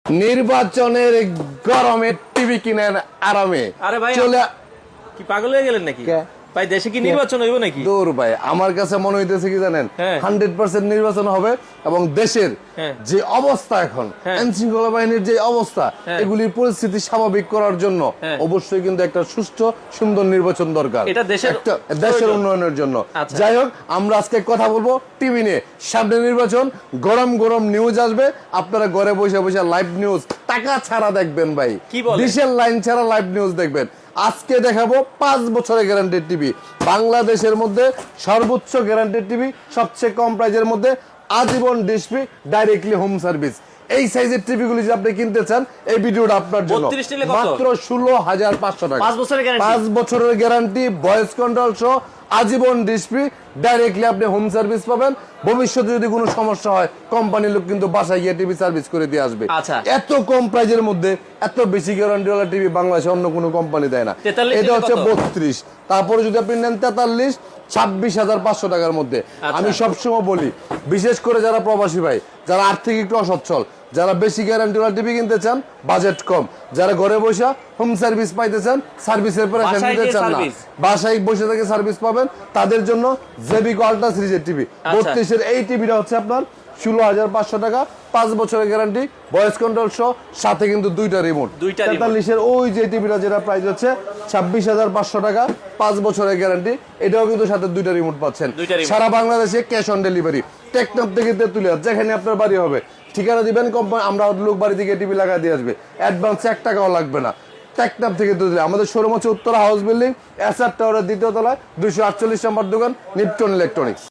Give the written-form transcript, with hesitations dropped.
নির্বাচনের গরমে টিভি কিনেন আরামে। আরে ভাই চলে কি পাগল হয়ে গেলেন নাকি? ভাই দেশে কি নির্বাচন হইব নাকি? দূর ভাই, আমার কাছে মনে হইতেছে কি জানেন, হ্যাঁ। 100% নির্বাচন হবে এবং দেশের হ্যাঁ। যে অবস্থা এখন, হ্যাঁ। আইন শৃঙ্খলা বাহিনীর যে অবস্থা, হ্যাঁ। এগুলির পরিস্থিতি স্বাভাবিক করার জন্য হ্যাঁ। অবশ্যই কিন্তু একটা সুষ্ঠু সুন্দর নির্বাচন দরকার, এটা দেশের দেশের প্রয়োজন। উন্নয়নের জন্য। আচ্ছা। যাই হোক, আমরা আজকে কথা বলবো টিভি নিয়ে। সামনে নির্বাচন, গরম গরম নিউজ আসবে, আপনারা ঘরে বসে বসে লাইভ নিউজ টাকা ছাড়া দেখবেন ভাই। কি বলেন? ডিশের লাইন ছাড়া লাইভ নিউজ দেখবেন। আজকে দেখাবো 5 বছরের গ্যারান্টিড টিভি, বাংলাদেশের মধ্যে সর্বোচ্চ গ্যারান্টিড টিভি, সবচেয়ে কম প্রাইজের মধ্যে, আজীবন ডিসপ্লে, ডাইরেক্টলি হোম সার্ভিস। এই সাইজের টিভি গুলি যদি আপনি কিনতে চান, এই ভিডিওটা আপনার জন্য। 32 নিলে কত? মাত্র 16,500 টাকা। 5 বছরের গ্যারান্টি। 5 বছরের গ্যারান্টি, ভয়েস কন্ট্রোল সহ, আজীবন ডিসপ্লে, ডাইরেক্টলি আপনি হোম সার্ভিস পাবেন। ভবিষ্যতে যদি কোনো সমস্যা হয়, কোম্পানির লোক কিন্তু বাসায় গিয়ে টিভি সার্ভিস করে দিয়ে আসবে। আচ্ছা। এত কম প্রাইজের মধ্যে এত বেশি গ্যারান্টিওয়ালা টিভি বাংলাদেশে অন্য কোনো কোম্পানি দেয় না। 43 এটা হচ্ছে কত? 32। তারপরে যদি আপনি নেন 43, 26,500 টাকার মধ্যে। আচ্ছা। আমি সবসময় বলি, বিশেষ করে যারা প্রবাসী ভাই, যারা আর্থিক একটু অসচ্ছল, যারা বেশি গ্যারান্টিওয়ালা টিভি কিনতে চান, বাজেট কম, যারা ঘরে বসে হোম সার্ভিস পাইতে চান, সার্ভিসের পরে বাসায় নিতে গিয়ে চান না, সার্ভিস। বাসায় বসে থেকে সার্ভিস পাবেন, তাদের জন্য জেবিকো আল্ট্রা সিরিজের টিভি। আচ্ছা। 32-এর এই টিভিটা হচ্ছে আপনার 16,500 টাকা, 5 বছরের গ্যারান্টি, ভয়েস কন্ট্রোল সহ, সাথে কিন্তু দুইটা রিমোট। দুইটা remote। 43-এর ওই যে টিভিটা, যেটা প্রাইস হচ্ছে 26,500 টাকা, 5 বছরের গ্যারান্টি, এটাও কিন্তু সাথে দুইটা রিমোট পাচ্ছেন। দুইটা remote। সারা বাংলাদেশে ক্যাশ অন ডেলিভারি। টেকনাফ থেকে তেতুলিয়া, যেখানে আপনার বাড়ি হবে, ঠিকানা দিবেন কোম্পানি, আমরা লোক বাড়ি থেকে টিভি লাগা দিয়ে আসবে। অ্যাডভান্স 1 টাকাও লাগবে না। টেকনাফ থেকে তেতুলিয়া। আমাদের শোরুম হচ্ছে উত্তরা হাউস বিল্ডিং, এসআর টাওয়ারের 2য় তলায়, 248 নম্বর দোকান, নিপটন ইলেকট্রনিক্স।